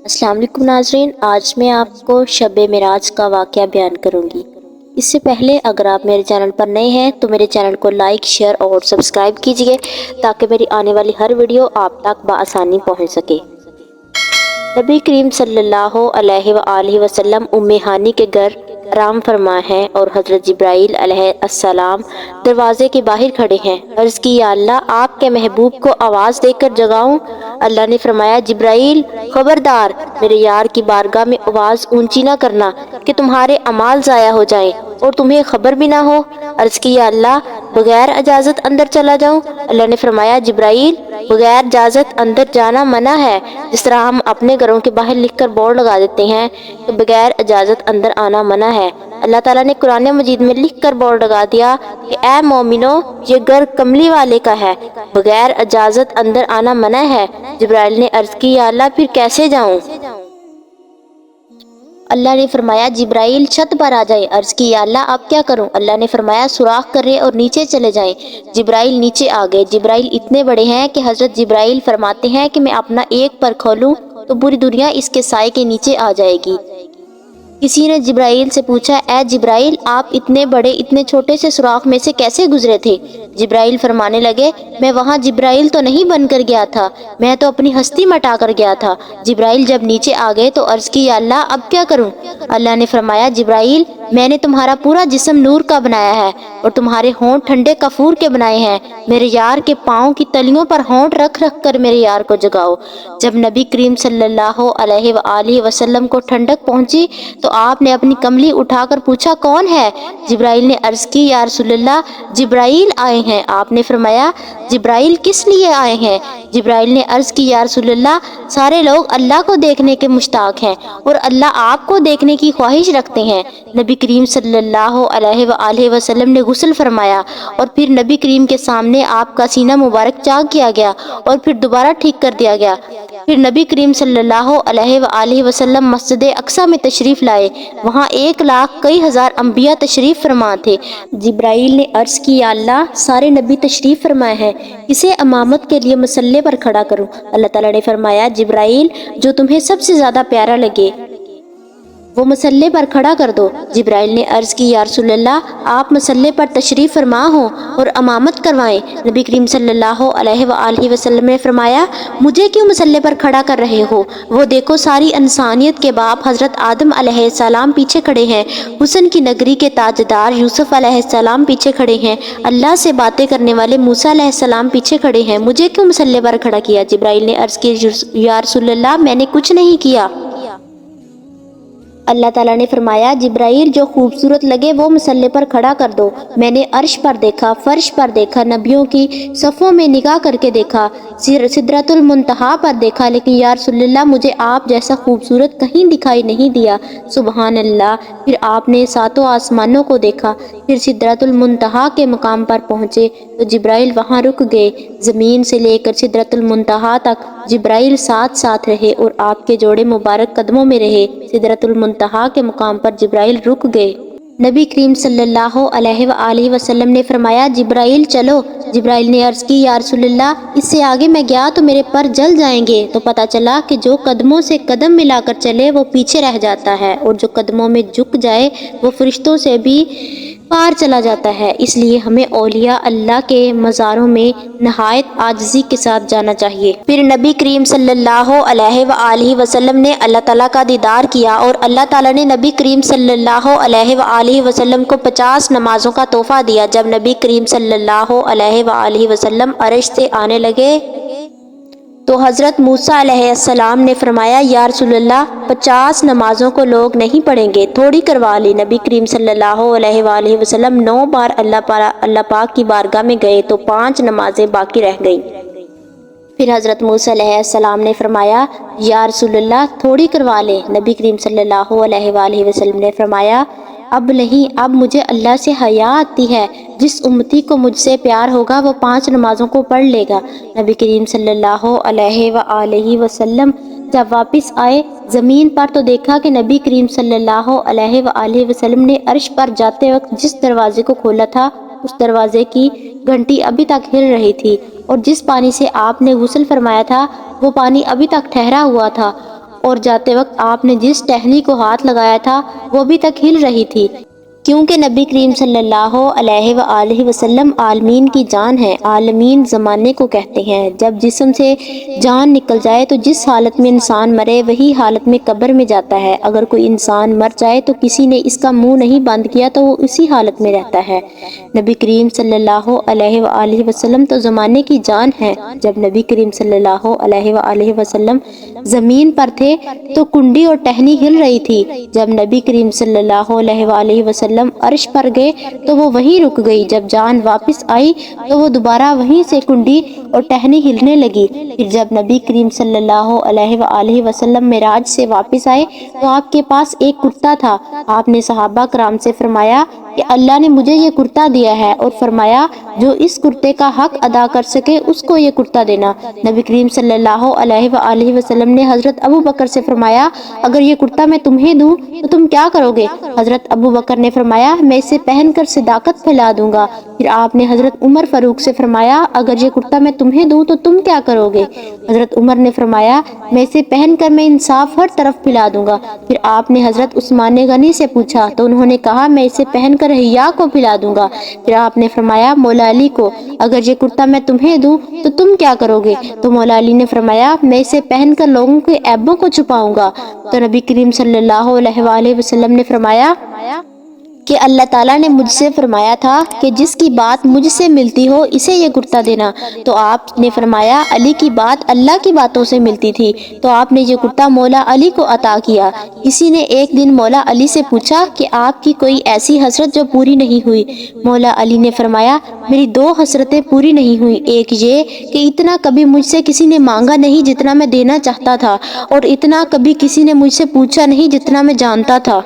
السلام علیکم ناظرین، آج میں آپ کو شب معراج کا واقعہ بیان کروں گی۔ اس سے پہلے اگر آپ میرے چینل پر نئے ہیں تو میرے چینل کو لائک، شیئر اور سبسکرائب کیجئے تاکہ میری آنے والی ہر ویڈیو آپ تک بآسانی پہنچ سکے۔ نبی کریم صلی اللہ علیہ وآلہ وسلم ام ہانی کے گھر آرام فرما ہے اور حضرت جبرائیل علیہ السلام دروازے کے باہر کھڑے ہیں۔ عرض کی یا اللہ، آپ کے محبوب کو آواز دے کر جگاؤں؟ اللہ نے فرمایا جبرائیل خبردار، میرے یار کی بارگاہ میں آواز اونچی نہ کرنا کہ تمہارے اعمال ضائع ہو جائیں اور تمہیں خبر بھی نہ ہو۔ عرض کی یا اللہ، بغیر اجازت اندر چلا جاؤں؟ اللہ نے فرمایا جبرائیل بغیر اجازت اندر جانا منع ہے، جس طرح ہم اپنے گھروں کے باہر لکھ کر بورڈ لگا دیتے ہیں کہ بغیر اجازت اندر آنا منع ہے۔ اللہ تعالیٰ نے قرآن مجید میں لکھ کر بورڈ لگا دیا کہ اے مومنو، یہ گھر کملی والے کا ہے، بغیر اجازت اندر آنا منع ہے۔ جبرائیل نے عرض کی یا اللہ، پھر کیسے جاؤں؟ اللہ نے فرمایا جبرائیل چھت پر آ جائیں۔ عرض کی یا اللہ، اب کیا کروں؟ اللہ نے فرمایا سوراخ کریں اور نیچے چلے جائیں۔ جبرائیل نیچے آ گئے۔ جبرائیل اتنے بڑے ہیں کہ حضرت جبرائیل فرماتے ہیں کہ میں اپنا ایک پر کھولوں تو پوری دنیا اس کے سائے کے نیچے آ جائے گی۔ کسی نے جبرائیل سے پوچھا اے جبرائیل، آپ اتنے بڑے اتنے چھوٹے سے سوراخ میں سے کیسے گزرے تھے؟ جبرائیل فرمانے لگے میں وہاں جبرائیل تو نہیں بن کر گیا تھا، میں تو اپنی ہستی مٹا کر گیا تھا۔ جبرائیل جب نیچے آ گئے تو عرض کی یا اللہ، اب کیا کروں؟ اللہ نے فرمایا جبرائیل، میں نے تمہارا پورا جسم نور کا بنایا ہے اور تمہارے ہونٹ ٹھنڈے کافور کے بنائے ہیں۔ میرے یار کے پاؤں کی تلیوں پر ہونٹ رکھ رکھ کر میرے یار کو جگاؤ۔ جب نبی کریم صلی اللہ علیہ وآلہ وسلم کو ٹھنڈک پہنچی تو آپ نے اپنی کملی اٹھا کر پوچھا کون ہے؟ جبرائیل نے عرض کی یا رسول اللہ، جبرائیل آئے ہیں۔ آپ نے فرمایا جبرائیل کس لیے آئے ہیں؟ جبرائیل نے عرض کی یا رسول اللہ، سارے لوگ اللہ کو دیکھنے کے مشتاق ہیں اور اللہ آپ کو دیکھنے کی خواہش رکھتے ہیں۔ نبی کریم صلی اللہ علیہ وآلہ وسلم نے غسل فرمایا اور پھر نبی کریم کے سامنے آپ کا سینہ مبارک چاک کیا گیا اور پھر دوبارہ ٹھیک کر دیا گیا۔ پھر نبی کریم صلی اللہ علیہ وآلہ وسلم مسجد اقصی میں تشریف لائے۔ وہاں 1,00,000 کئی ہزار انبیاء تشریف فرما تھے۔ جبرائیل نے عرض کی یا اللہ، سارے نبی تشریف فرمائے ہیں، اسے امامت کے لیے مصلی پر کھڑا کروں۔ اللہ تعالیٰ نے فرمایا جبرائیل، جو تمہیں سب سے زیادہ پیارا لگے وہ مصلی پر کھڑا کر دو۔ جبرائیل نے عرض کی یا رسول اللہ، آپ مصلی پر تشریف فرما ہوں اور امامت کروائیں۔ نبی کریم صلی اللہ علیہ وآلہ وسلم نے فرمایا مجھے کیوں مصلی پر کھڑا کر رہے ہو؟ وہ دیکھو ساری انسانیت کے باپ حضرت آدم علیہ السلام پیچھے کھڑے ہیں، حسن کی نگری کے تاجدار یوسف علیہ السلام پیچھے کھڑے ہیں، اللہ سے باتیں کرنے والے موسیٰ علیہ السلام پیچھے کھڑے ہیں، مجھے کیوں مصلی پر کھڑا کیا؟ جبرائیل نے عرض کی یا رسول اللہ، میں نے کچھ نہیں کیا۔ اللہ تعالیٰ نے فرمایا جبرائیل، جو خوبصورت لگے وہ مصلی پر کھڑا کر دو۔ میں نے عرش پر دیکھا، فرش پر دیکھا، نبیوں کی صفوں میں نگاہ کر کے دیکھا، سدرۃ المنتہا پر دیکھا، لیکن یا رسول اللہ مجھے آپ جیسا خوبصورت کہیں دکھائی نہیں دیا۔ سبحان اللہ۔ پھر آپ نے 7 آسمانوں کو دیکھا، پھر سدرۃ المنتہا کے مقام پر پہنچے تو جبرائیل وہاں رک گئے۔ زمین سے لے کر سدرۃ المنتہا تک جبرائیل ساتھ ساتھ رہے اور آپ کے جوڑے مبارک قدموں میں رہے۔ سدرۃ المنتہا کے مقام پر جبرائیل رک گئے۔ نبی کریم صلی اللہ علیہ وآلہ وسلم نے فرمایا جبرائیل چلو۔ جبرائیل نے عرض کی یا رسول اللہ، اس سے آگے میں گیا تو میرے پر جل جائیں گے۔ تو پتہ چلا کہ جو قدموں سے قدم ملا کر چلے وہ پیچھے رہ جاتا ہے اور جو قدموں میں جھک جائے وہ فرشتوں سے بھی پار چلا جاتا ہے۔ اس لیے ہمیں اولیاء اللہ کے مزاروں میں نہایت عاجزی کے ساتھ جانا چاہیے۔ پھر نبی کریم صلی اللہ علیہ وآلہ وسلم نے اللہ تعالیٰ کا دیدار کیا اور اللہ تعالیٰ نے نبی کریم صلی اللہ علیہ وآلہ وسلم کو 50 نمازوں کا تحفہ دیا۔ جب نبی کریم صلی اللہ علیہ وآلہ وسلم عرش سے آنے لگے تو حضرت موسیٰ علیہ السلام نے فرمایا یا رسول اللہ، 50 نمازوں کو لوگ نہیں پڑھیں گے، تھوڑی کروا لی۔ نبی کریم صلی اللہ علیہ وآلہ وسلم 9 بار اللہ پاک کی بارگاہ میں گئے تو 5 نمازیں باقی رہ گئیں۔ پھر حضرت موسیٰ علیہ السلام نے فرمایا یا رسول اللہ، تھوڑی کروا لیں۔ نبی کریم صلی اللہ علیہ وآلہ وسلم نے فرمایا اب نہیں، اب مجھے اللہ سے حیا آتی ہے، جس امتی کو مجھ سے پیار ہوگا وہ 5 نمازوں کو پڑھ لے گا۔ نبی کریم صلی اللہ علیہ وآلہ وسلم جب واپس آئے زمین پر تو دیکھا کہ نبی کریم صلی اللہ علیہ وآلہ وسلم نے عرش پر جاتے وقت جس دروازے کو کھولا تھا اس دروازے کی گھنٹی ابھی تک ہل رہی تھی، اور جس پانی سے آپ نے غسل فرمایا تھا وہ پانی ابھی تک ٹھہرا ہوا تھا، اور جاتے وقت آپ نے جس ٹہنی کو ہاتھ لگایا تھا وہ ابھی تک ہل رہی تھی، کیونکہ نبی کریم صلی اللہ علیہ وآلہ وسلم عالمین کی جان ہے۔ عالمین زمانے کو کہتے ہیں۔ جب جسم سے جان نکل جائے تو جس حالت میں انسان مرے وہی حالت میں قبر میں جاتا ہے۔ اگر کوئی انسان مر جائے تو کسی نے اس کا منہ نہیں بند کیا تو وہ اسی حالت میں رہتا ہے۔ نبی کریم صلی اللہ علیہ وآلہ وسلم تو زمانے کی جان ہے۔ جب نبی کریم صلی اللہ علیہ وآلہ وسلم زمین پر تھے تو کنڈی اور ٹہنی ہل رہی تھی۔ جب نبی کریم صلی اللہ علیہ وآلہ وسلم عرش پر گئے تو وہ وہیں رک گئی۔ جب جان واپس آئی تو وہ دوبارہ وہیں سے کنڈی اور ٹہنی ہلنے لگی۔ پھر جب نبی کریم صلی اللہ علیہ وآلہ وسلم معراج سے واپس آئے تو آپ کے پاس ایک کرتا تھا۔ آپ نے صحابہ کرام سے فرمایا کہ اللہ نے مجھے یہ کرتا دیا ہے، اور فرمایا جو اس کرتے کا حق ادا کر سکے اس کو یہ کرتا دینا۔ نبی کریم صلی اللہ علیہ وآلہ وسلم نے حضرت ابو بکر سے فرمایا اگر یہ کرتا میں تمہیں دوں تو تم کیا کرو گے؟ حضرت ابو بکر نے فرمایا میں اسے پہن کر صداقت پھیلا دوں گا۔ پھر آپ نے حضرت عمر فاروق سے فرمایا اگر یہ کرتا میں تمہیں دوں تو تم کیا کرو گے؟ حضرت عمر نے فرمایا میں اسے پہن کر میں انصاف ہر طرف پھیلا دوں گا۔ پھر آپ نے حضرت عثمان غنی سے پوچھا تو انہوں نے کہا میں اسے پہن کر حیا کو پھیلا دوں گا۔ پھر آپ نے فرمایا مولا علی کو اگر یہ کرتا میں تمہیں دوں تو تم کیا کرو گے؟ تو مولا علی نے فرمایا میں اسے پہن کر لوگوں کے عیبوں کو چھپاؤں گا۔ تو نبی کریم صلی اللہ علیہ وآلہ وسلم نے فرمایا کہ اللہ تعالیٰ نے مجھ سے فرمایا تھا کہ جس کی بات مجھ سے ملتی ہو اسے یہ کرتا دینا۔ تو آپ نے فرمایا علی کی بات اللہ کی باتوں سے ملتی تھی تو آپ نے یہ کرتا مولا علی کو عطا کیا۔ کسی نے ایک دن مولا علی سے پوچھا کہ آپ کی کوئی ایسی حسرت جو پوری نہیں ہوئی؟ مولا علی نے فرمایا میری دو حسرتیں پوری نہیں ہوئی، ایک یہ کہ اتنا کبھی مجھ سے کسی نے مانگا نہیں جتنا میں دینا چاہتا تھا، اور اتنا کبھی کسی نے مجھ سے پوچھا نہیں جتنا میں جانتا تھا۔